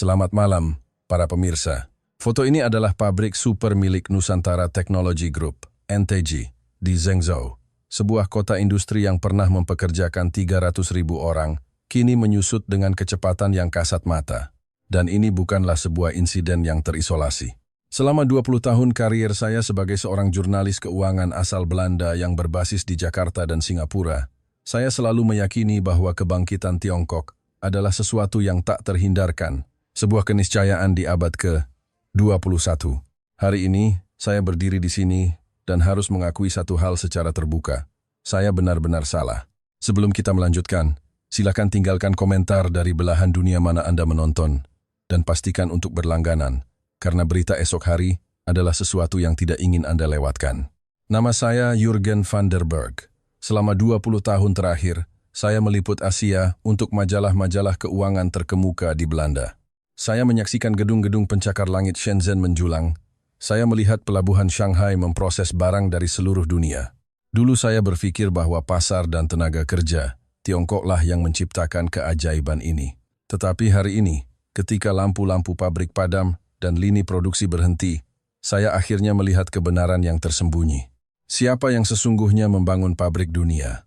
Selamat malam, para pemirsa. Foto ini adalah pabrik super milik Nusantara Technology Group, NTG, di Zhengzhou. Sebuah kota industri yang pernah mempekerjakan 300.000 orang, kini menyusut dengan kecepatan yang kasat mata. Dan ini bukanlah sebuah insiden yang terisolasi. Selama 20 tahun karier saya sebagai seorang jurnalis keuangan asal Belanda yang berbasis di Jakarta dan Singapura, saya selalu meyakini bahwa kebangkitan Tiongkok adalah sesuatu yang tak terhindarkan, sebuah keniscayaan di abad ke-21. Hari ini, saya berdiri di sini dan harus mengakui satu hal secara terbuka. Saya benar-benar salah. Sebelum kita melanjutkan, silakan tinggalkan komentar dari belahan dunia mana Anda menonton, dan pastikan untuk berlangganan, karena berita esok hari adalah sesuatu yang tidak ingin Anda lewatkan. Nama saya Jurgen van der Berg. Selama 20 tahun terakhir, saya meliput Asia untuk majalah-majalah keuangan terkemuka di Belanda. Saya menyaksikan gedung-gedung pencakar langit Shenzhen menjulang. Saya melihat pelabuhan Shanghai memproses barang dari seluruh dunia. Dulu saya berpikir bahwa pasar dan tenaga kerja, Tiongkoklah yang menciptakan keajaiban ini. Tetapi hari ini, ketika lampu-lampu pabrik padam dan lini produksi berhenti, saya akhirnya melihat kebenaran yang tersembunyi. Siapa yang sesungguhnya membangun pabrik dunia?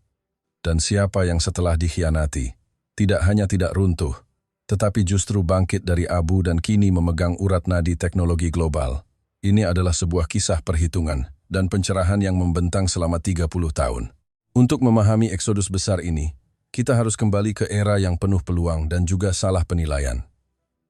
Dan siapa yang setelah dikhianati, tidak hanya tidak runtuh, tetapi justru bangkit dari abu dan kini memegang urat nadi teknologi global. Ini adalah sebuah kisah perhitungan dan pencerahan yang membentang selama 30 tahun. Untuk memahami eksodus besar ini, kita harus kembali ke era yang penuh peluang dan juga salah penilaian.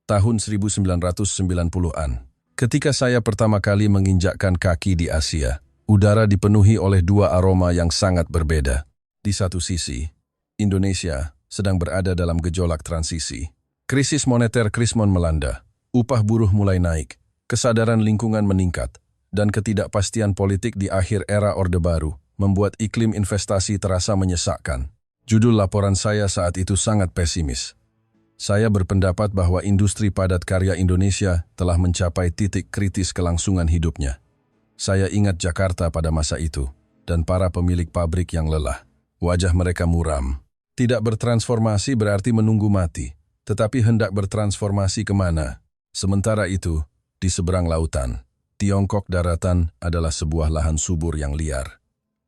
Tahun 1990-an. Ketika saya pertama kali menginjakkan kaki di Asia, udara dipenuhi oleh dua aroma yang sangat berbeda. Di satu sisi, Indonesia sedang berada dalam gejolak transisi. Krisis moneter Krismon melanda, upah buruh mulai naik, kesadaran lingkungan meningkat, dan ketidakpastian politik di akhir era Orde Baru membuat iklim investasi terasa menyesakkan. Judul laporan saya saat itu sangat pesimis. Saya berpendapat bahwa industri padat karya Indonesia telah mencapai titik kritis kelangsungan hidupnya. Saya ingat Jakarta pada masa itu, dan para pemilik pabrik yang lelah. Wajah mereka muram. Tidak bertransformasi berarti menunggu mati, tetapi hendak bertransformasi kemana? Sementara itu, di seberang lautan, Tiongkok daratan adalah sebuah lahan subur yang liar.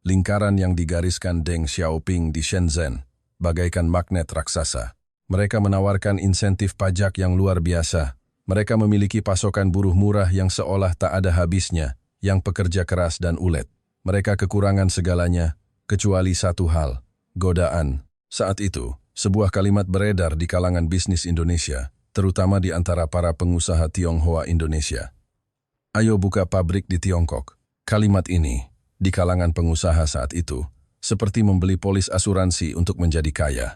Lingkaran yang digariskan Deng Xiaoping di Shenzhen, bagaikan magnet raksasa. Mereka menawarkan insentif pajak yang luar biasa. Mereka memiliki pasokan buruh murah yang seolah tak ada habisnya, yang pekerja keras dan ulet. Mereka kekurangan segalanya, kecuali satu hal, godaan. Saat itu, sebuah kalimat beredar di kalangan bisnis Indonesia, terutama di antara para pengusaha Tionghoa Indonesia. Ayo buka pabrik di Tiongkok. Kalimat ini, di kalangan pengusaha saat itu, seperti membeli polis asuransi untuk menjadi kaya.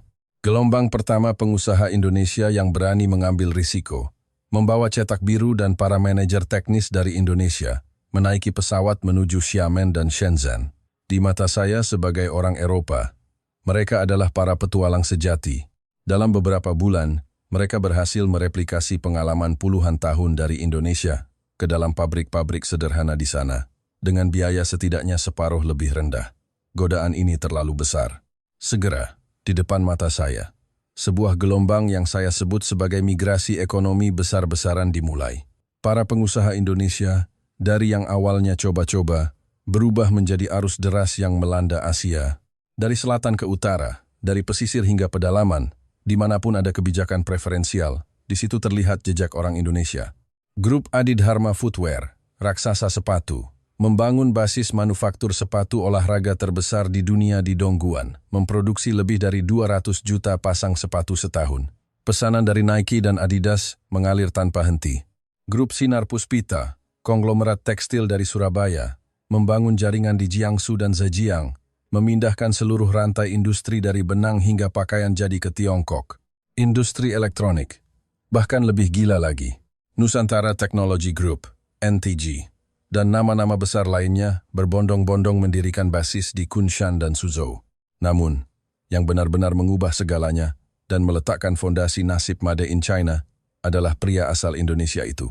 Gelombang pertama pengusaha Indonesia yang berani mengambil risiko, membawa cetak biru dan para manajer teknis dari Indonesia, menaiki pesawat menuju Xiamen dan Shenzhen. Di mata saya sebagai orang Eropa, mereka adalah para petualang sejati. Dalam beberapa bulan, mereka berhasil mereplikasi pengalaman puluhan tahun dari Indonesia ke dalam pabrik-pabrik sederhana di sana, dengan biaya setidaknya separuh lebih rendah. Godaan ini terlalu besar. Segera, di depan mata saya, sebuah gelombang yang saya sebut sebagai migrasi ekonomi besar-besaran dimulai. Para pengusaha Indonesia, dari yang awalnya coba-coba, berubah menjadi arus deras yang melanda Asia. Dari selatan ke utara, dari pesisir hingga pedalaman, dimanapun ada kebijakan preferensial, di situ terlihat jejak orang Indonesia. Grup Adidharma Footwear, raksasa sepatu, membangun basis manufaktur sepatu olahraga terbesar di dunia di Dongguan, memproduksi lebih dari 200 juta pasang sepatu setahun. Pesanan dari Nike dan Adidas mengalir tanpa henti. Grup Sinar Puspita, konglomerat tekstil dari Surabaya, membangun jaringan di Jiangsu dan Zhejiang, memindahkan seluruh rantai industri dari benang hingga pakaian jadi ke Tiongkok. Industri elektronik, bahkan lebih gila lagi, Nusantara Technology Group, NTG, dan nama-nama besar lainnya berbondong-bondong mendirikan basis di Kunshan dan Suzhou. Namun, yang benar-benar mengubah segalanya dan meletakkan fondasi nasib Made in China adalah pria asal Indonesia itu,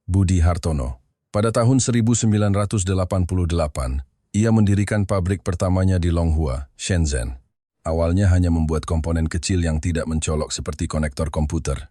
Budi Hartono. Pada tahun 1988, ia mendirikan pabrik pertamanya di Longhua, Shenzhen. Awalnya hanya membuat komponen kecil yang tidak mencolok seperti konektor komputer.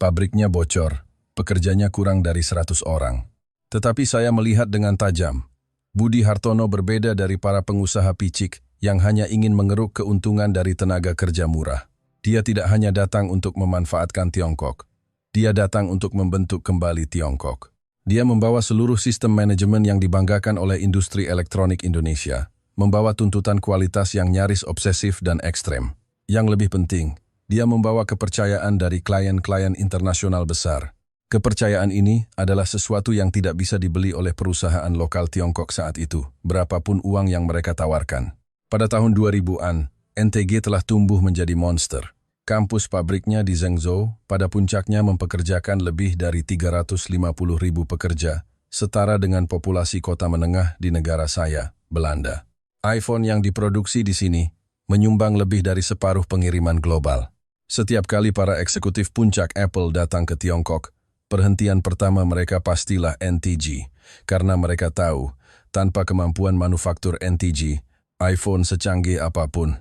Pabriknya bocor, pekerjanya kurang dari 100 orang. Tetapi saya melihat dengan tajam. Budi Hartono berbeda dari para pengusaha picik yang hanya ingin mengeruk keuntungan dari tenaga kerja murah. Dia tidak hanya datang untuk memanfaatkan Tiongkok. Dia datang untuk membentuk kembali Tiongkok. Dia membawa seluruh sistem manajemen yang dibanggakan oleh industri elektronik Indonesia, membawa tuntutan kualitas yang nyaris obsesif dan ekstrem. Yang lebih penting, dia membawa kepercayaan dari klien-klien internasional besar. Kepercayaan ini adalah sesuatu yang tidak bisa dibeli oleh perusahaan lokal Tiongkok saat itu, berapapun uang yang mereka tawarkan. Pada tahun 2000-an, NTG telah tumbuh menjadi monster. Kampus pabriknya di Zhengzhou pada puncaknya mempekerjakan lebih dari 350.000 pekerja, setara dengan populasi kota menengah di negara saya, Belanda. iPhone yang diproduksi di sini menyumbang lebih dari separuh pengiriman global. Setiap kali para eksekutif puncak Apple datang ke Tiongkok, perhentian pertama mereka pastilah NTG, karena mereka tahu, tanpa kemampuan manufaktur NTG, iPhone secanggih apapun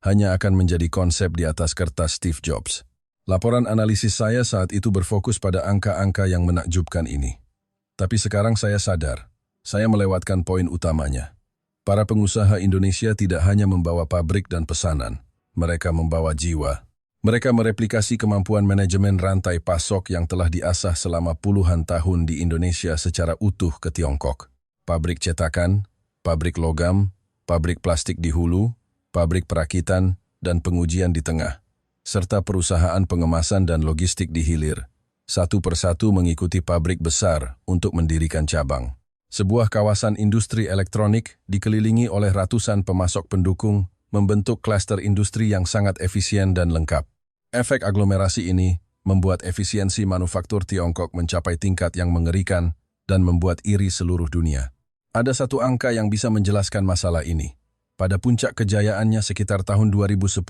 hanya akan menjadi konsep di atas kertas Steve Jobs. Laporan analisis saya saat itu berfokus pada angka-angka yang menakjubkan ini. Tapi sekarang saya sadar, saya melewatkan poin utamanya. Para pengusaha Indonesia tidak hanya membawa pabrik dan pesanan, mereka membawa jiwa. Mereka mereplikasi kemampuan manajemen rantai pasok yang telah diasah selama puluhan tahun di Indonesia secara utuh ke Tiongkok. Pabrik cetakan, pabrik logam, pabrik plastik di hulu, pabrik perakitan, dan pengujian di tengah, serta perusahaan pengemasan dan logistik di hilir. Satu persatu mengikuti pabrik besar untuk mendirikan cabang. Sebuah kawasan industri elektronik dikelilingi oleh ratusan pemasok pendukung membentuk klaster industri yang sangat efisien dan lengkap. Efek aglomerasi ini membuat efisiensi manufaktur Tiongkok mencapai tingkat yang mengerikan dan membuat iri seluruh dunia. Ada satu angka yang bisa menjelaskan masalah ini. Pada puncak kejayaannya sekitar tahun 2010,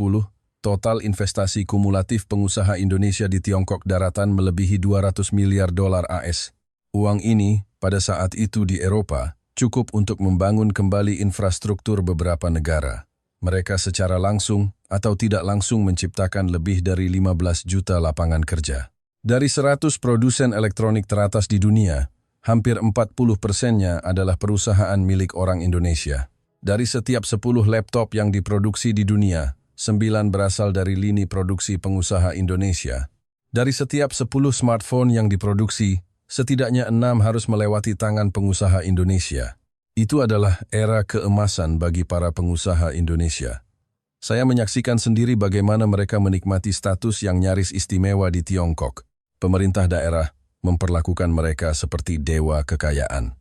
total investasi kumulatif pengusaha Indonesia di Tiongkok daratan melebihi 200 miliar dolar AS. Uang ini, pada saat itu di Eropa, cukup untuk membangun kembali infrastruktur beberapa negara. Mereka secara langsung atau tidak langsung menciptakan lebih dari 15 juta lapangan kerja. Dari 100 produsen elektronik teratas di dunia, hampir 40%-nya adalah perusahaan milik orang Indonesia. Dari setiap 10 laptop yang diproduksi di dunia, 9 berasal dari lini produksi pengusaha Indonesia. Dari setiap 10 smartphone yang diproduksi, setidaknya 6 harus melewati tangan pengusaha Indonesia. Itu adalah era keemasan bagi para pengusaha Indonesia. Saya menyaksikan sendiri bagaimana mereka menikmati status yang nyaris istimewa di Tiongkok. Pemerintah daerah memperlakukan mereka seperti dewa kekayaan.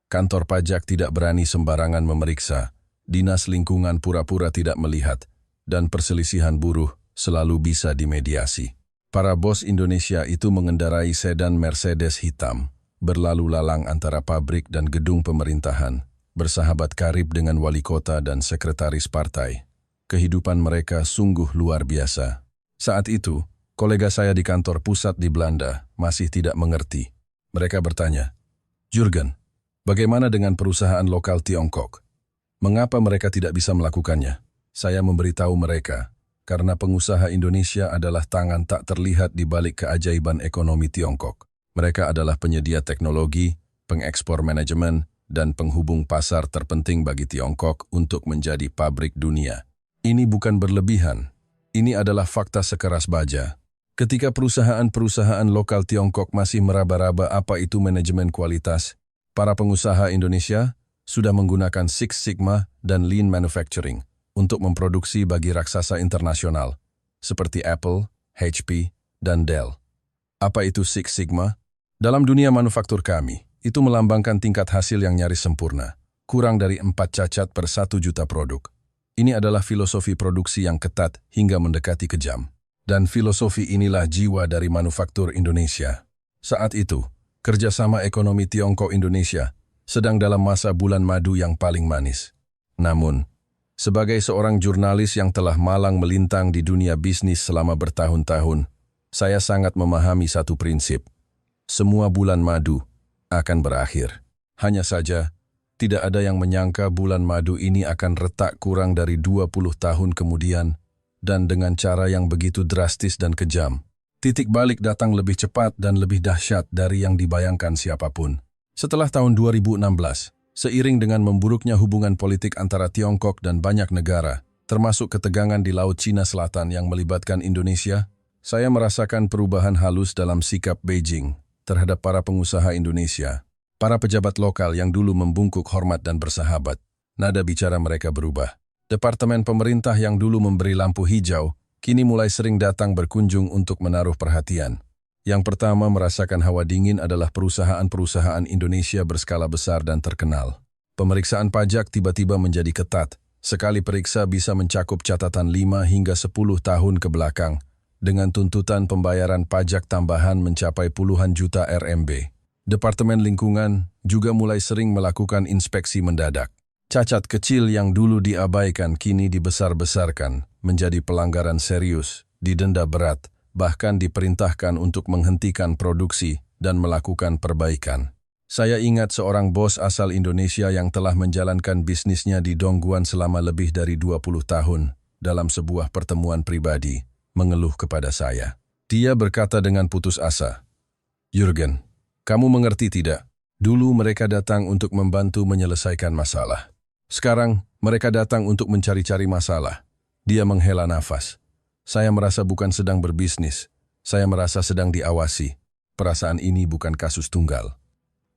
Kantor pajak tidak berani sembarangan memeriksa, dinas lingkungan pura-pura tidak melihat, dan perselisihan buruh selalu bisa dimediasi. Para bos Indonesia itu mengendarai sedan Mercedes hitam, berlalu lalang antara pabrik dan gedung pemerintahan, bersahabat karib dengan wali kota dan sekretaris partai. Kehidupan mereka sungguh luar biasa. Saat itu, kolega saya di kantor pusat di Belanda masih tidak mengerti. Mereka bertanya, "Jurgen, bagaimana dengan perusahaan lokal Tiongkok? Mengapa mereka tidak bisa melakukannya?" Saya memberitahu mereka, karena pengusaha Indonesia adalah tangan tak terlihat di balik keajaiban ekonomi Tiongkok. Mereka adalah penyedia teknologi, pengekspor manajemen, dan penghubung pasar terpenting bagi Tiongkok untuk menjadi pabrik dunia. Ini bukan berlebihan. Ini adalah fakta sekeras baja. Ketika perusahaan-perusahaan lokal Tiongkok masih meraba-raba apa itu manajemen kualitas, para pengusaha Indonesia sudah menggunakan Six Sigma dan Lean Manufacturing untuk memproduksi bagi raksasa internasional, seperti Apple, HP, dan Dell. Apa itu Six Sigma? Dalam dunia manufaktur kami, itu melambangkan tingkat hasil yang nyaris sempurna, kurang dari 4 cacat per 1 juta produk. Ini adalah filosofi produksi yang ketat hingga mendekati kejam. Dan filosofi inilah jiwa dari manufaktur Indonesia. Saat itu, kerjasama ekonomi Tiongkok-Indonesia sedang dalam masa bulan madu yang paling manis. Namun, sebagai seorang jurnalis yang telah malang melintang di dunia bisnis selama bertahun-tahun, saya sangat memahami satu prinsip. Semua bulan madu akan berakhir. Hanya saja, tidak ada yang menyangka bulan madu ini akan retak kurang dari 20 tahun kemudian, dan dengan cara yang begitu drastis dan kejam. Titik balik datang lebih cepat dan lebih dahsyat dari yang dibayangkan siapapun. Setelah tahun 2016, seiring dengan memburuknya hubungan politik antara Tiongkok dan banyak negara, termasuk ketegangan di Laut Cina Selatan yang melibatkan Indonesia, saya merasakan perubahan halus dalam sikap Beijing terhadap para pengusaha Indonesia. Para pejabat lokal yang dulu membungkuk hormat dan bersahabat, nada bicara mereka berubah. Departemen pemerintah yang dulu memberi lampu hijau, kini mulai sering datang berkunjung untuk menaruh perhatian. Yang pertama merasakan hawa dingin adalah perusahaan-perusahaan Indonesia berskala besar dan terkenal. Pemeriksaan pajak tiba-tiba menjadi ketat. Sekali periksa bisa mencakup catatan 5 hingga 10 tahun ke belakang, dengan tuntutan pembayaran pajak tambahan mencapai puluhan juta RMB. Departemen Lingkungan juga mulai sering melakukan inspeksi mendadak. Cacat kecil yang dulu diabaikan kini dibesar-besarkan, menjadi pelanggaran serius, didenda berat, bahkan diperintahkan untuk menghentikan produksi dan melakukan perbaikan. Saya ingat seorang bos asal Indonesia yang telah menjalankan bisnisnya di Dongguan selama lebih dari 20 tahun, dalam sebuah pertemuan pribadi, mengeluh kepada saya. Dia berkata dengan putus asa, "Jurgen, kamu mengerti tidak? Dulu mereka datang untuk membantu menyelesaikan masalah. Sekarang, mereka datang untuk mencari-cari masalah." Dia menghela nafas. "Saya merasa bukan sedang berbisnis. Saya merasa sedang diawasi. Perasaan ini bukan kasus tunggal."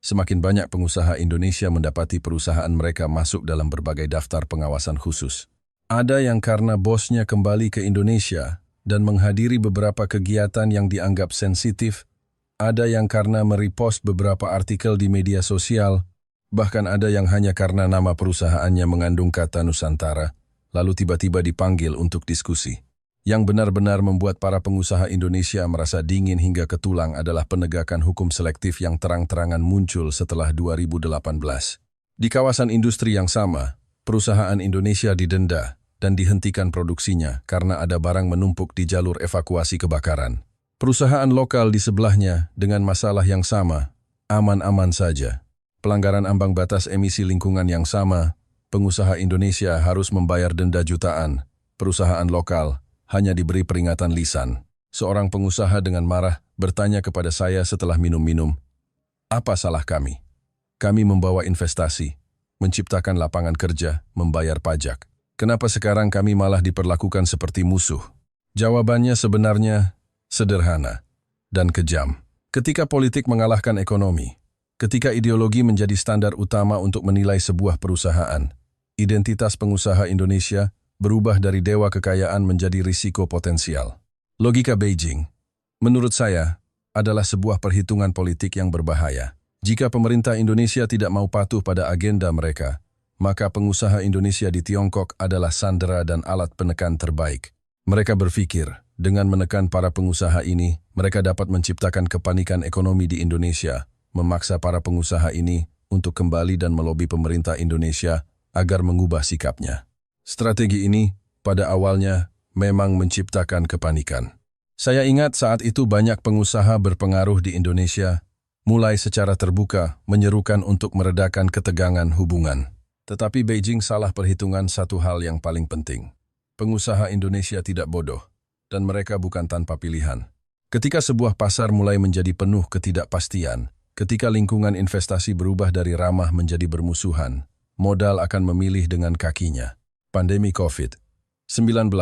Semakin banyak pengusaha Indonesia mendapati perusahaan mereka masuk dalam berbagai daftar pengawasan khusus. Ada yang karena bosnya kembali ke Indonesia dan menghadiri beberapa kegiatan yang dianggap sensitif. Ada yang karena merepost beberapa artikel di media sosial, bahkan ada yang hanya karena nama perusahaannya mengandung kata Nusantara, lalu tiba-tiba dipanggil untuk diskusi. Yang benar-benar membuat para pengusaha Indonesia merasa dingin hingga ke tulang adalah penegakan hukum selektif yang terang-terangan muncul setelah 2018. Di kawasan industri yang sama, perusahaan Indonesia didenda dan dihentikan produksinya karena ada barang menumpuk di jalur evakuasi kebakaran. Perusahaan lokal di sebelahnya dengan masalah yang sama, aman-aman saja. Pelanggaran ambang batas emisi lingkungan yang sama, pengusaha Indonesia harus membayar denda jutaan. Perusahaan lokal hanya diberi peringatan lisan. Seorang pengusaha dengan marah bertanya kepada saya setelah minum-minum, "Apa salah kami? Kami membawa investasi, menciptakan lapangan kerja, membayar pajak. Kenapa sekarang kami malah diperlakukan seperti musuh?" Jawabannya sebenarnya sederhana dan kejam. Ketika politik mengalahkan ekonomi, ketika ideologi menjadi standar utama untuk menilai sebuah perusahaan, identitas pengusaha Indonesia berubah dari dewa kekayaan menjadi risiko potensial. Logika Beijing, menurut saya, adalah sebuah perhitungan politik yang berbahaya. Jika pemerintah Indonesia tidak mau patuh pada agenda mereka, maka pengusaha Indonesia di Tiongkok adalah sandera dan alat penekan terbaik. Mereka berpikir, dengan menekan para pengusaha ini, mereka dapat menciptakan kepanikan ekonomi di Indonesia, memaksa para pengusaha ini untuk kembali dan melobi pemerintah Indonesia agar mengubah sikapnya. Strategi ini, pada awalnya, memang menciptakan kepanikan. Saya ingat saat itu banyak pengusaha berpengaruh di Indonesia mulai secara terbuka menyerukan untuk meredakan ketegangan hubungan. Tetapi Beijing salah perhitungan satu hal yang paling penting. Pengusaha Indonesia tidak bodoh, dan mereka bukan tanpa pilihan. Ketika sebuah pasar mulai menjadi penuh ketidakpastian, ketika lingkungan investasi berubah dari ramah menjadi bermusuhan, modal akan memilih dengan kakinya. Pandemi COVID-19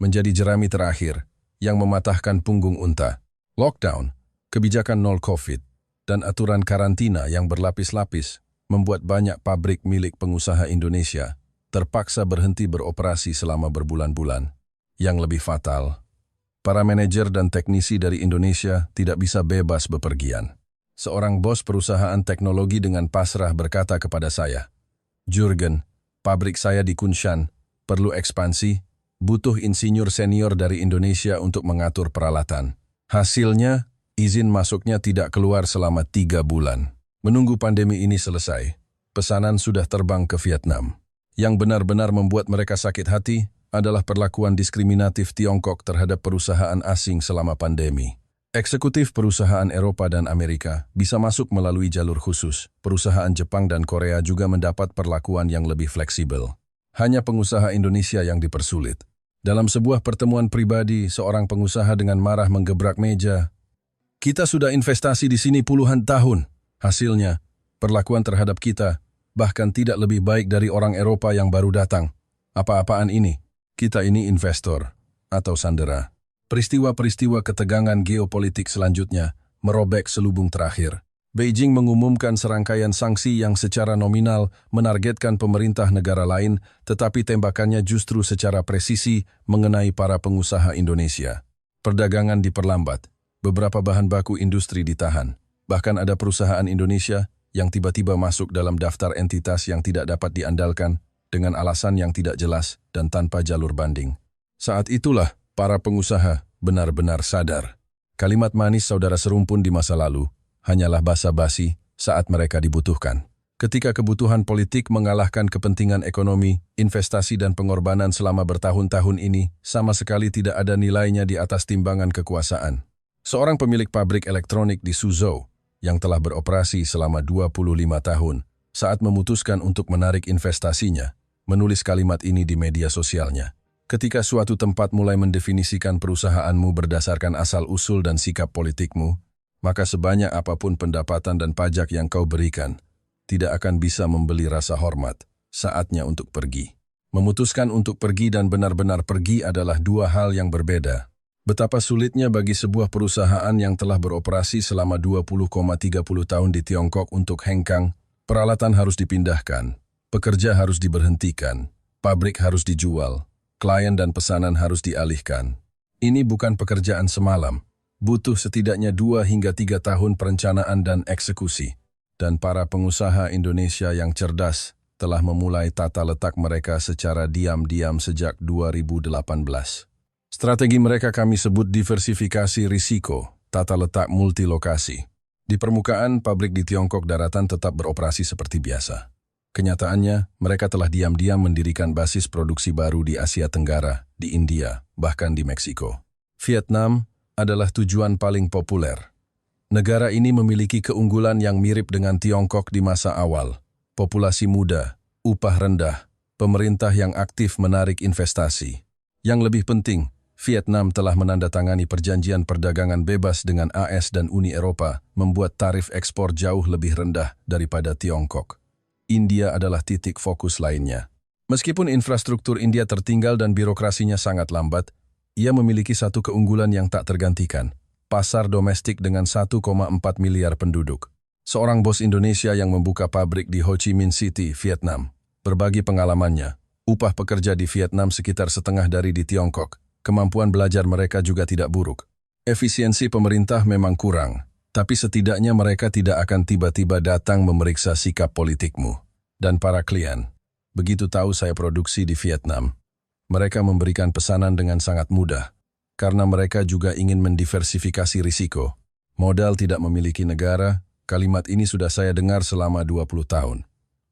menjadi jerami terakhir yang mematahkan punggung unta. Lockdown, kebijakan nol COVID, dan aturan karantina yang berlapis-lapis membuat banyak pabrik milik pengusaha Indonesia terpaksa berhenti beroperasi selama berbulan-bulan. Yang lebih fatal, para manajer dan teknisi dari Indonesia tidak bisa bebas bepergian. Seorang bos perusahaan teknologi dengan pasrah berkata kepada saya, "Jurgen, pabrik saya di Kunshan perlu ekspansi, butuh insinyur senior dari Indonesia untuk mengatur peralatan. Hasilnya, izin masuknya tidak keluar selama 3 bulan. Menunggu pandemi ini selesai, pesanan sudah terbang ke Vietnam." Yang benar-benar membuat mereka sakit hati adalah perlakuan diskriminatif Tiongkok terhadap perusahaan asing selama pandemi. Eksekutif perusahaan Eropa dan Amerika bisa masuk melalui jalur khusus. Perusahaan Jepang dan Korea juga mendapat perlakuan yang lebih fleksibel. Hanya pengusaha Indonesia yang dipersulit. Dalam sebuah pertemuan pribadi, seorang pengusaha dengan marah menggebrak meja. Kita sudah investasi di sini puluhan tahun. Hasilnya, perlakuan terhadap kita bahkan tidak lebih baik dari orang Eropa yang baru datang. Apa-apaan ini? Kita ini investor atau sandera. Peristiwa-peristiwa ketegangan geopolitik selanjutnya merobek selubung terakhir. Beijing mengumumkan serangkaian sanksi yang secara nominal menargetkan pemerintah negara lain, tetapi tembakannya justru secara presisi mengenai para pengusaha Indonesia. Perdagangan diperlambat, beberapa bahan baku industri ditahan. Bahkan ada perusahaan Indonesia yang tiba-tiba masuk dalam daftar entitas yang tidak dapat diandalkan dengan alasan yang tidak jelas dan tanpa jalur banding. Saat itulah para pengusaha benar-benar sadar. Kalimat manis saudara serumpun di masa lalu hanyalah basa-basi saat mereka dibutuhkan. Ketika kebutuhan politik mengalahkan kepentingan ekonomi, investasi dan pengorbanan selama bertahun-tahun ini sama sekali tidak ada nilainya di atas timbangan kekuasaan. Seorang pemilik pabrik elektronik di Suzhou yang telah beroperasi selama 25 tahun saat memutuskan untuk menarik investasinya, menulis kalimat ini di media sosialnya. Ketika suatu tempat mulai mendefinisikan perusahaanmu berdasarkan asal-usul dan sikap politikmu, maka sebanyak apapun pendapatan dan pajak yang kau berikan, tidak akan bisa membeli rasa hormat. Saatnya untuk pergi. Memutuskan untuk pergi dan benar-benar pergi adalah dua hal yang berbeda. Betapa sulitnya bagi sebuah perusahaan yang telah beroperasi selama 20,30 tahun di Tiongkok untuk hengkang, peralatan harus dipindahkan, pekerja harus diberhentikan, pabrik harus dijual, klien dan pesanan harus dialihkan. Ini bukan pekerjaan semalam. Butuh setidaknya 2 hingga 3 tahun perencanaan dan eksekusi. Dan para pengusaha Indonesia yang cerdas telah memulai tata letak mereka secara diam-diam sejak 2018. Strategi mereka kami sebut diversifikasi risiko, tata letak multilokasi. Di permukaan, pabrik di Tiongkok daratan tetap beroperasi seperti biasa. Kenyataannya, mereka telah diam-diam mendirikan basis produksi baru di Asia Tenggara, di India, bahkan di Meksiko. Vietnam adalah tujuan paling populer. Negara ini memiliki keunggulan yang mirip dengan Tiongkok di masa awal. Populasi muda, upah rendah, pemerintah yang aktif menarik investasi. Yang lebih penting, Vietnam telah menandatangani perjanjian perdagangan bebas dengan AS dan Uni Eropa, membuat tarif ekspor jauh lebih rendah daripada Tiongkok. India adalah titik fokus lainnya. Meskipun infrastruktur India tertinggal dan birokrasinya sangat lambat, ia memiliki satu keunggulan yang tak tergantikan, pasar domestik dengan 1,4 miliar penduduk. Seorang bos Indonesia yang membuka pabrik di Ho Chi Minh City, Vietnam, berbagi pengalamannya. Upah pekerja di Vietnam sekitar setengah dari di Tiongkok. Kemampuan belajar mereka juga tidak buruk. Efisiensi pemerintah memang kurang, tapi setidaknya mereka tidak akan tiba-tiba datang memeriksa sikap politikmu. Dan para klien, begitu tahu saya produksi di Vietnam, mereka memberikan pesanan dengan sangat mudah, karena mereka juga ingin mendiversifikasi risiko. Modal tidak memiliki negara, kalimat ini sudah saya dengar selama 20 tahun.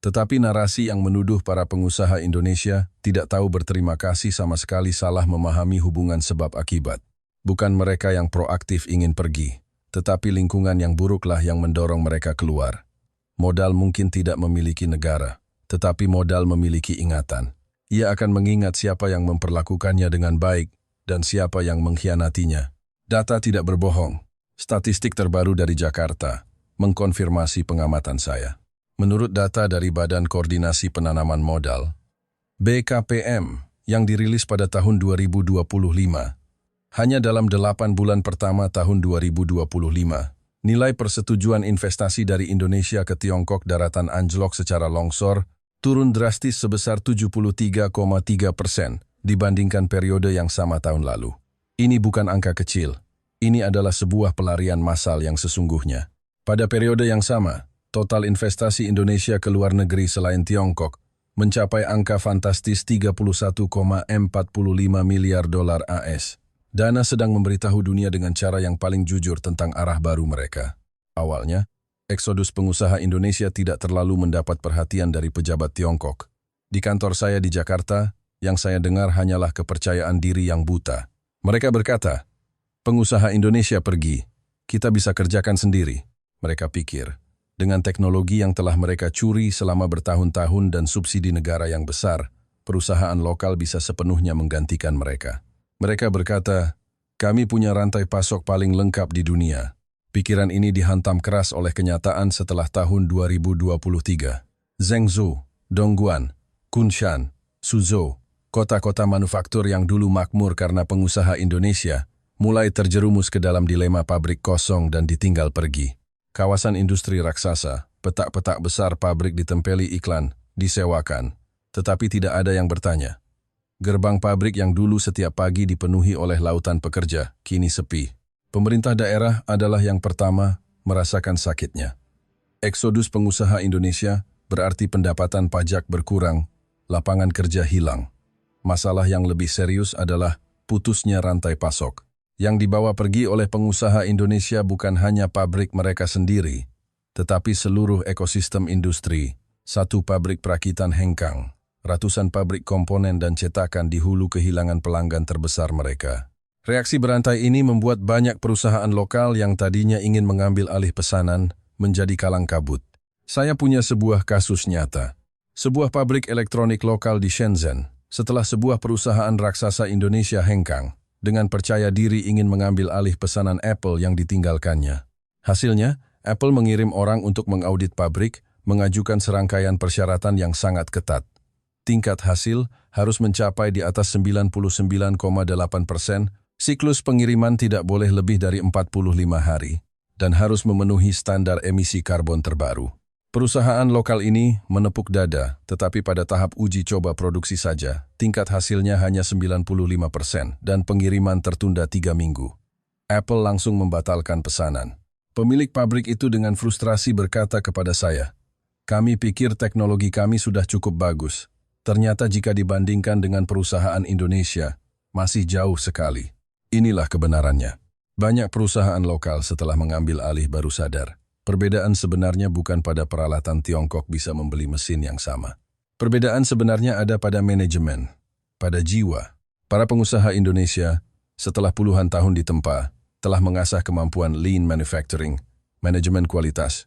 Tetapi narasi yang menuduh para pengusaha Indonesia tidak tahu berterima kasih sama sekali salah memahami hubungan sebab akibat. Bukan mereka yang proaktif ingin pergi, tetapi lingkungan yang buruklah yang mendorong mereka keluar. Modal mungkin tidak memiliki negara, tetapi modal memiliki ingatan. Ia akan mengingat siapa yang memperlakukannya dengan baik dan siapa yang mengkhianatinya. Data tidak berbohong. Statistik terbaru dari Jakarta mengkonfirmasi pengamatan saya. Menurut data dari Badan Koordinasi Penanaman Modal, BKPM, yang dirilis pada tahun 2025, hanya dalam 8 bulan pertama tahun 2025, nilai persetujuan investasi dari Indonesia ke Tiongkok daratan anjlok secara longsor, turun drastis sebesar 73,3% dibandingkan periode yang sama tahun lalu. Ini bukan angka kecil. Ini adalah sebuah pelarian massal yang sesungguhnya. Pada periode yang sama, total investasi Indonesia ke luar negeri selain Tiongkok mencapai angka fantastis 31,45 miliar dolar AS. Dana sedang memberitahu dunia dengan cara yang paling jujur tentang arah baru mereka. Awalnya, eksodus pengusaha Indonesia tidak terlalu mendapat perhatian dari pejabat Tiongkok. Di kantor saya di Jakarta, yang saya dengar hanyalah kepercayaan diri yang buta. Mereka berkata, pengusaha Indonesia pergi, kita bisa kerjakan sendiri. Mereka pikir, dengan teknologi yang telah mereka curi selama bertahun-tahun dan subsidi negara yang besar, perusahaan lokal bisa sepenuhnya menggantikan mereka. Mereka berkata, kami punya rantai pasok paling lengkap di dunia. Pikiran ini dihantam keras oleh kenyataan setelah tahun 2023. Zhengzhou, Dongguan, Kunshan, Suzhou, kota-kota manufaktur yang dulu makmur karena pengusaha Indonesia, mulai terjerumus ke dalam dilema pabrik kosong dan ditinggal pergi. Kawasan industri raksasa, petak-petak besar pabrik ditempeli iklan, disewakan, tetapi tidak ada yang bertanya. Gerbang pabrik yang dulu setiap pagi dipenuhi oleh lautan pekerja, kini sepi. Pemerintah daerah adalah yang pertama merasakan sakitnya. Eksodus pengusaha Indonesia berarti pendapatan pajak berkurang, lapangan kerja hilang. Masalah yang lebih serius adalah putusnya rantai pasok. Yang dibawa pergi oleh pengusaha Indonesia bukan hanya pabrik mereka sendiri, tetapi seluruh ekosistem industri. Satu pabrik perakitan hengkang, ratusan pabrik komponen dan cetakan di hulu kehilangan pelanggan terbesar mereka. Reaksi berantai ini membuat banyak perusahaan lokal yang tadinya ingin mengambil alih pesanan menjadi kalang kabut. Saya punya sebuah kasus nyata. Sebuah pabrik elektronik lokal di Shenzhen, setelah sebuah perusahaan raksasa Indonesia hengkang, dengan percaya diri ingin mengambil alih pesanan Apple yang ditinggalkannya. Hasilnya, Apple mengirim orang untuk mengaudit pabrik, mengajukan serangkaian persyaratan yang sangat ketat. Tingkat hasil harus mencapai di atas 99,8%, siklus pengiriman tidak boleh lebih dari 45 hari, dan harus memenuhi standar emisi karbon terbaru. Perusahaan lokal ini menepuk dada, tetapi pada tahap uji coba produksi saja, tingkat hasilnya hanya 95% dan pengiriman tertunda 3 minggu. Apple langsung membatalkan pesanan. Pemilik pabrik itu dengan frustrasi berkata kepada saya, kami pikir teknologi kami sudah cukup bagus. Ternyata jika dibandingkan dengan perusahaan Indonesia, masih jauh sekali. Inilah kebenarannya. Banyak perusahaan lokal setelah mengambil alih baru sadar. Perbedaan sebenarnya bukan pada peralatan Tiongkok bisa membeli mesin yang sama. Perbedaan sebenarnya ada pada manajemen, pada jiwa. Para pengusaha Indonesia, setelah puluhan tahun ditempa, telah mengasah kemampuan lean manufacturing, manajemen kualitas,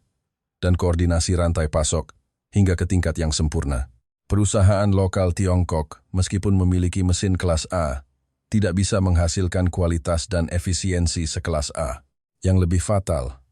dan koordinasi rantai pasok hingga ke tingkat yang sempurna. Perusahaan lokal Tiongkok, meskipun memiliki mesin kelas A, tidak bisa menghasilkan kualitas dan efisiensi sekelas A. Yang lebih fatal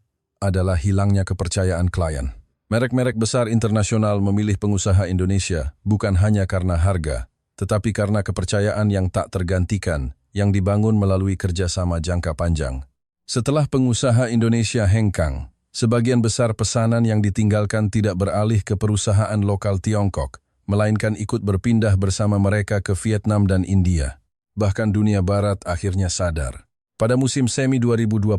adalah hilangnya kepercayaan klien. Merek-merek besar internasional memilih pengusaha Indonesia bukan hanya karena harga, tetapi karena kepercayaan yang tak tergantikan yang dibangun melalui kerjasama jangka panjang. Setelah pengusaha Indonesia hengkang, sebagian besar pesanan yang ditinggalkan tidak beralih ke perusahaan lokal Tiongkok, melainkan ikut berpindah bersama mereka ke Vietnam dan India. Bahkan dunia barat akhirnya sadar. Pada musim semi 2025,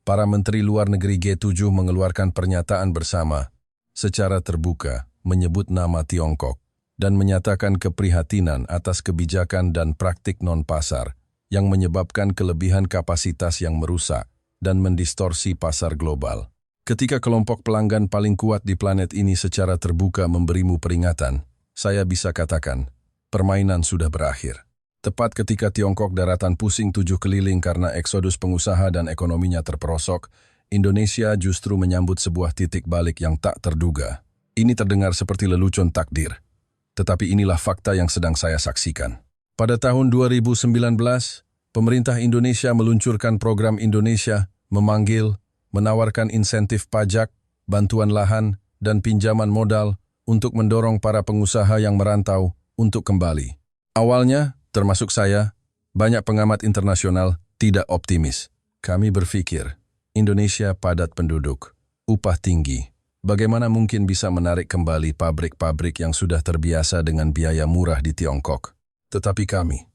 para menteri luar negeri G7 mengeluarkan pernyataan bersama secara terbuka menyebut nama Tiongkok dan menyatakan keprihatinan atas kebijakan dan praktik non-pasar yang menyebabkan kelebihan kapasitas yang merusak dan mendistorsi pasar global. Ketika kelompok pelanggan paling kuat di planet ini secara terbuka memberimu peringatan, saya bisa katakan, permainan sudah berakhir. Tepat ketika Tiongkok daratan pusing 7 keliling karena eksodus pengusaha dan ekonominya terperosok, Indonesia justru menyambut sebuah titik balik yang tak terduga. Ini terdengar seperti lelucon takdir. Tetapi inilah fakta yang sedang saya saksikan. Pada tahun 2019, pemerintah Indonesia meluncurkan program Indonesia, menawarkan insentif pajak, bantuan lahan, dan pinjaman modal untuk mendorong para pengusaha yang merantau untuk kembali. Awalnya, termasuk saya, banyak pengamat internasional tidak optimis. Kami berpikir, Indonesia padat penduduk, upah tinggi. Bagaimana mungkin bisa menarik kembali pabrik-pabrik yang sudah terbiasa dengan biaya murah di Tiongkok? Tetapi kami,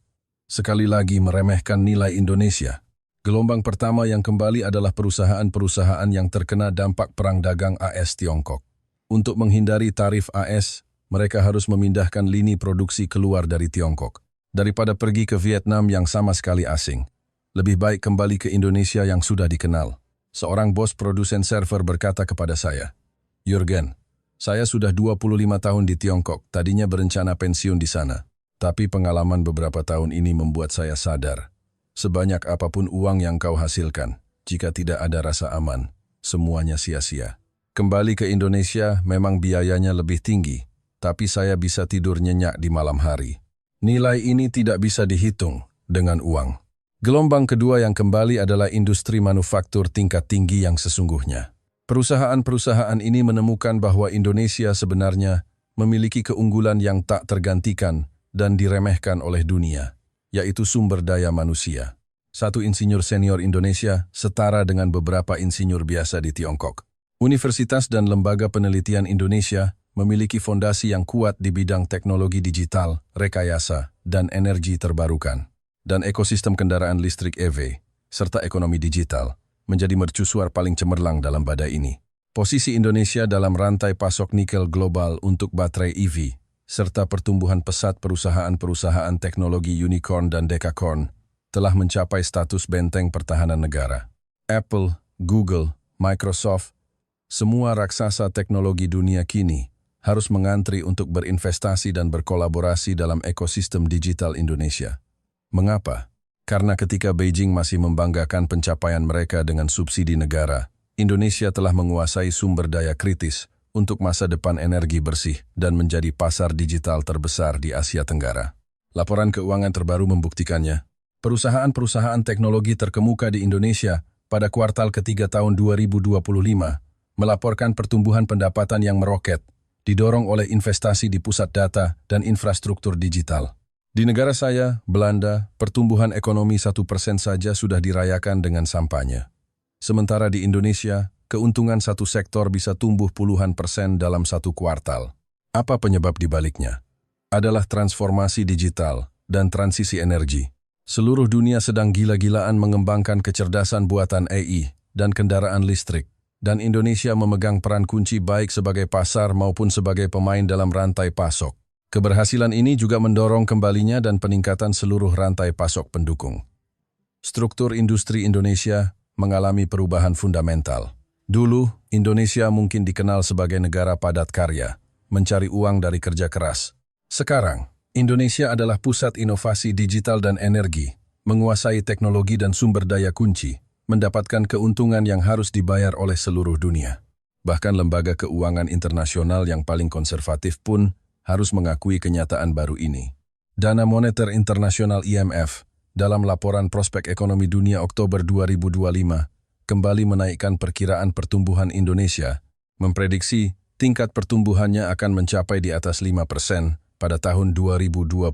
sekali lagi meremehkan nilai Indonesia. Gelombang pertama yang kembali adalah perusahaan-perusahaan yang terkena dampak perang dagang AS-Tiongkok. Untuk menghindari tarif AS, mereka harus memindahkan lini produksi keluar dari Tiongkok. Daripada pergi ke Vietnam yang sama sekali asing, lebih baik kembali ke Indonesia yang sudah dikenal. Seorang bos produsen server berkata kepada saya, Jurgen, saya sudah 25 tahun di Tiongkok, tadinya berencana pensiun di sana. Tapi pengalaman beberapa tahun ini membuat saya sadar, sebanyak apapun uang yang kau hasilkan, jika tidak ada rasa aman, semuanya sia-sia. Kembali ke Indonesia memang biayanya lebih tinggi, tapi saya bisa tidur nyenyak di malam hari. Nilai ini tidak bisa dihitung dengan uang. Gelombang kedua yang kembali adalah industri manufaktur tingkat tinggi yang sesungguhnya. Perusahaan-perusahaan ini menemukan bahwa Indonesia sebenarnya memiliki keunggulan yang tak tergantikan dan diremehkan oleh dunia, yaitu sumber daya manusia. Satu insinyur senior Indonesia setara dengan beberapa insinyur biasa di Tiongkok. Universitas dan lembaga penelitian Indonesia memiliki fondasi yang kuat di bidang teknologi digital, rekayasa, dan energi terbarukan. Dan ekosistem kendaraan listrik EV, serta ekonomi digital, menjadi mercusuar paling cemerlang dalam badai ini. Posisi Indonesia dalam rantai pasok nikel global untuk baterai EV, serta pertumbuhan pesat perusahaan-perusahaan teknologi unicorn dan dekakorn, telah mencapai status benteng pertahanan negara. Apple, Google, Microsoft, semua raksasa teknologi dunia kini harus mengantri untuk berinvestasi dan berkolaborasi dalam ekosistem digital Indonesia. Mengapa? Karena ketika Beijing masih membanggakan pencapaian mereka dengan subsidi negara, Indonesia telah menguasai sumber daya kritis untuk masa depan energi bersih dan menjadi pasar digital terbesar di Asia Tenggara. Laporan keuangan terbaru membuktikannya. Perusahaan-perusahaan teknologi terkemuka di Indonesia pada kuartal ketiga tahun 2025 melaporkan pertumbuhan pendapatan yang meroket, didorong oleh investasi di pusat data dan infrastruktur digital. Di negara saya, Belanda, pertumbuhan ekonomi 1% saja sudah dirayakan dengan sampahnya. Sementara di Indonesia, keuntungan satu sektor bisa tumbuh puluhan persen dalam satu kuartal. Apa penyebab dibaliknya? Adalah transformasi digital dan transisi energi. Seluruh dunia sedang gila-gilaan mengembangkan kecerdasan buatan AI dan kendaraan listrik, dan Indonesia memegang peran kunci baik sebagai pasar maupun sebagai pemain dalam rantai pasok. Keberhasilan ini juga mendorong kembalinya dan peningkatan seluruh rantai pasok pendukung. Struktur industri Indonesia mengalami perubahan fundamental. Dulu, Indonesia mungkin dikenal sebagai negara padat karya, mencari uang dari kerja keras. Sekarang, Indonesia adalah pusat inovasi digital dan energi, menguasai teknologi dan sumber daya kunci, mendapatkan keuntungan yang harus dibayar oleh seluruh dunia. Bahkan lembaga keuangan internasional yang paling konservatif pun harus mengakui kenyataan baru ini. Dana Moneter Internasional IMF dalam laporan prospek ekonomi dunia Oktober 2025 kembali menaikkan perkiraan pertumbuhan Indonesia, memprediksi tingkat pertumbuhannya akan mencapai di atas 5% pada tahun 2025,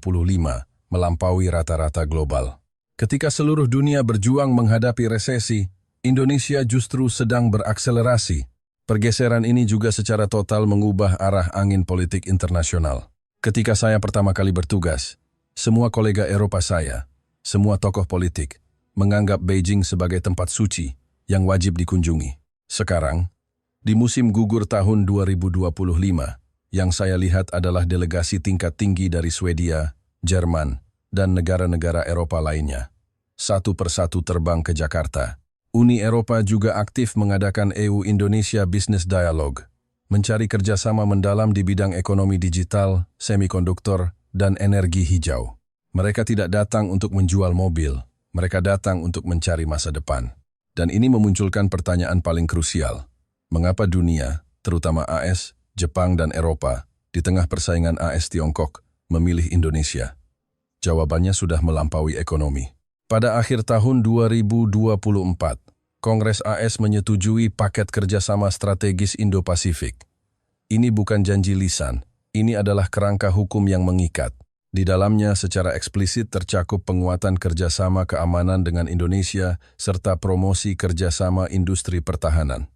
melampaui rata-rata global. Ketika seluruh dunia berjuang menghadapi resesi, Indonesia justru sedang berakselerasi. Pergeseran ini juga secara total mengubah arah angin politik internasional. Ketika saya pertama kali bertugas, semua kolega Eropa saya, semua tokoh politik, menganggap Beijing sebagai tempat suci yang wajib dikunjungi. Sekarang, di musim gugur tahun 2025, yang saya lihat adalah delegasi tingkat tinggi dari Swedia, Jerman, dan negara-negara Eropa lainnya. Satu persatu terbang ke Jakarta. Uni Eropa juga aktif mengadakan EU-Indonesia Business Dialogue, mencari kerjasama mendalam di bidang ekonomi digital, semikonduktor, dan energi hijau. Mereka tidak datang untuk menjual mobil, mereka datang untuk mencari masa depan. Dan ini memunculkan pertanyaan paling krusial. Mengapa dunia, terutama AS, Jepang, dan Eropa, di tengah persaingan AS-Tiongkok, memilih Indonesia? Jawabannya sudah melampaui ekonomi. Pada akhir tahun 2024, Kongres AS menyetujui paket kerjasama strategis Indo-Pasifik. Ini bukan janji lisan, ini adalah kerangka hukum yang mengikat. Di dalamnya secara eksplisit tercakup penguatan kerjasama keamanan dengan Indonesia serta promosi kerjasama industri pertahanan.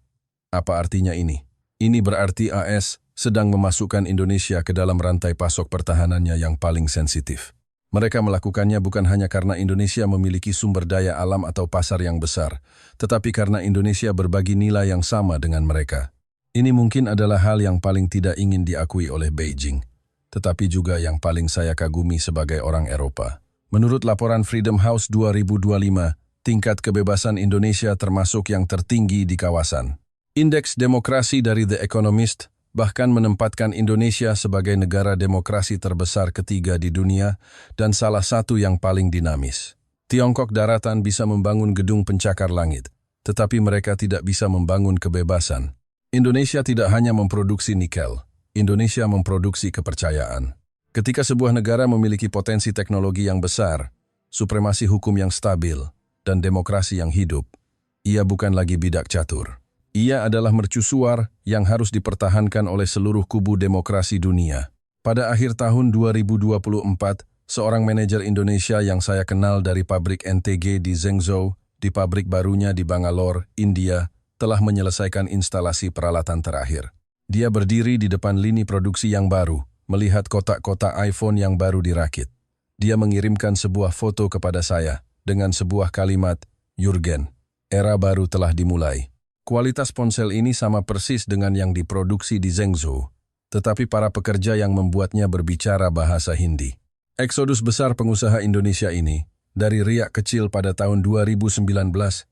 Apa artinya ini? Ini berarti AS sedang memasukkan Indonesia ke dalam rantai pasok pertahanannya yang paling sensitif. Mereka melakukannya bukan hanya karena Indonesia memiliki sumber daya alam atau pasar yang besar, tetapi karena Indonesia berbagi nilai yang sama dengan mereka. Ini mungkin adalah hal yang paling tidak ingin diakui oleh Beijing, tetapi juga yang paling saya kagumi sebagai orang Eropa. Menurut laporan Freedom House 2025, tingkat kebebasan Indonesia termasuk yang tertinggi di kawasan. Indeks demokrasi dari The Economist bahkan menempatkan Indonesia sebagai negara demokrasi terbesar ketiga di dunia dan salah satu yang paling dinamis. Tiongkok daratan bisa membangun gedung pencakar langit, tetapi mereka tidak bisa membangun kebebasan. Indonesia tidak hanya memproduksi nikel, Indonesia memproduksi kepercayaan. Ketika sebuah negara memiliki potensi teknologi yang besar, supremasi hukum yang stabil, dan demokrasi yang hidup, ia bukan lagi bidak catur. Ia adalah mercusuar yang harus dipertahankan oleh seluruh kubu demokrasi dunia. Pada akhir tahun 2024, seorang manajer Indonesia yang saya kenal dari pabrik NTG di Zhengzhou, di pabrik barunya di Bangalore, India, telah menyelesaikan instalasi peralatan terakhir. Dia berdiri di depan lini produksi yang baru, melihat kotak-kotak iPhone yang baru dirakit. Dia mengirimkan sebuah foto kepada saya dengan sebuah kalimat, "Jurgen, era baru telah dimulai." Kualitas ponsel ini sama persis dengan yang diproduksi di Zhengzhou, tetapi para pekerja yang membuatnya berbicara bahasa Hindi. Eksodus besar pengusaha Indonesia ini, dari riak kecil pada tahun 2019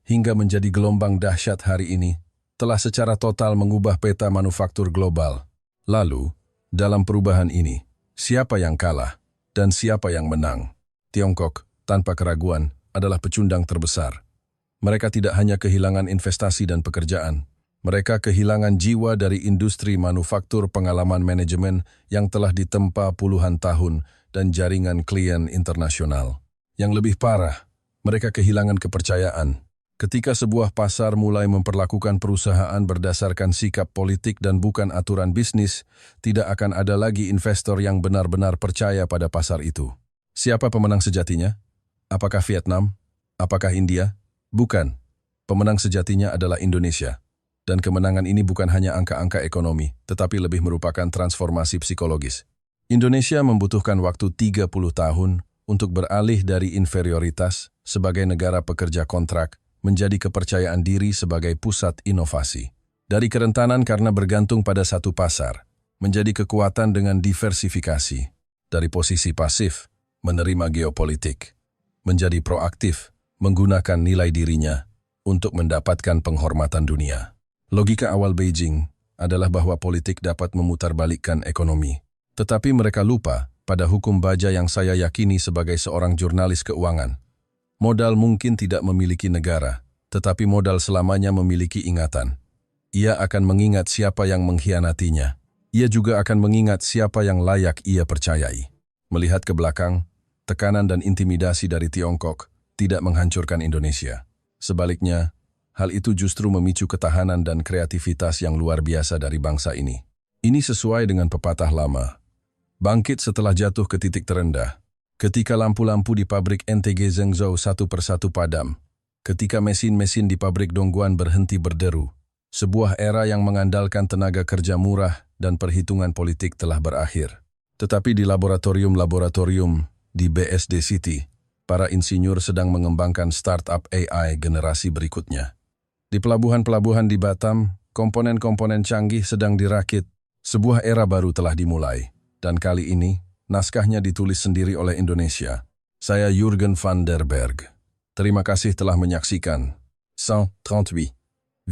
hingga menjadi gelombang dahsyat hari ini, telah secara total mengubah peta manufaktur global. Lalu, dalam perubahan ini, siapa yang kalah dan siapa yang menang? Tiongkok, tanpa keraguan, adalah pecundang terbesar. Mereka tidak hanya kehilangan investasi dan pekerjaan, mereka kehilangan jiwa dari industri manufaktur pengalaman manajemen yang telah ditempa puluhan tahun dan jaringan klien internasional. Yang lebih parah, mereka kehilangan kepercayaan. Ketika sebuah pasar mulai memperlakukan perusahaan berdasarkan sikap politik dan bukan aturan bisnis, tidak akan ada lagi investor yang benar-benar percaya pada pasar itu. Siapa pemenang sejatinya? Apakah Vietnam? Apakah India? Bukan. Pemenang sejatinya adalah Indonesia. Dan kemenangan ini bukan hanya angka-angka ekonomi, tetapi lebih merupakan transformasi psikologis. Indonesia membutuhkan waktu 30 tahun untuk beralih dari inferioritas sebagai negara pekerja kontrak menjadi kepercayaan diri sebagai pusat inovasi. Dari kerentanan karena bergantung pada satu pasar, menjadi kekuatan dengan diversifikasi. Dari posisi pasif, menerima geopolitik, menjadi proaktif, menggunakan nilai dirinya untuk mendapatkan penghormatan dunia. Logika awal Beijing adalah bahwa politik dapat memutarbalikkan ekonomi. Tetapi mereka lupa pada hukum baja yang saya yakini sebagai seorang jurnalis keuangan. Modal mungkin tidak memiliki negara, tetapi modal selamanya memiliki ingatan. Ia akan mengingat siapa yang mengkhianatinya. Ia juga akan mengingat siapa yang layak ia percayai. Melihat ke belakang, tekanan dan intimidasi dari Tiongkok tidak menghancurkan Indonesia. Sebaliknya, hal itu justru memicu ketahanan dan kreativitas yang luar biasa dari bangsa ini. Ini sesuai dengan pepatah lama. Bangkit setelah jatuh ke titik terendah. Ketika lampu-lampu di pabrik NTG Zhengzhou satu persatu padam. Ketika mesin-mesin di pabrik Dongguan berhenti berderu. Sebuah era yang mengandalkan tenaga kerja murah dan perhitungan politik telah berakhir. Tetapi di laboratorium-laboratorium di BSD City, para insinyur sedang mengembangkan startup AI generasi berikutnya. Di pelabuhan-pelabuhan di Batam, komponen-komponen canggih sedang dirakit. Sebuah era baru telah dimulai. Dan kali ini, naskahnya ditulis sendiri oleh Indonesia. Saya Jurgen van der Berg. Terima kasih telah menyaksikan 138,8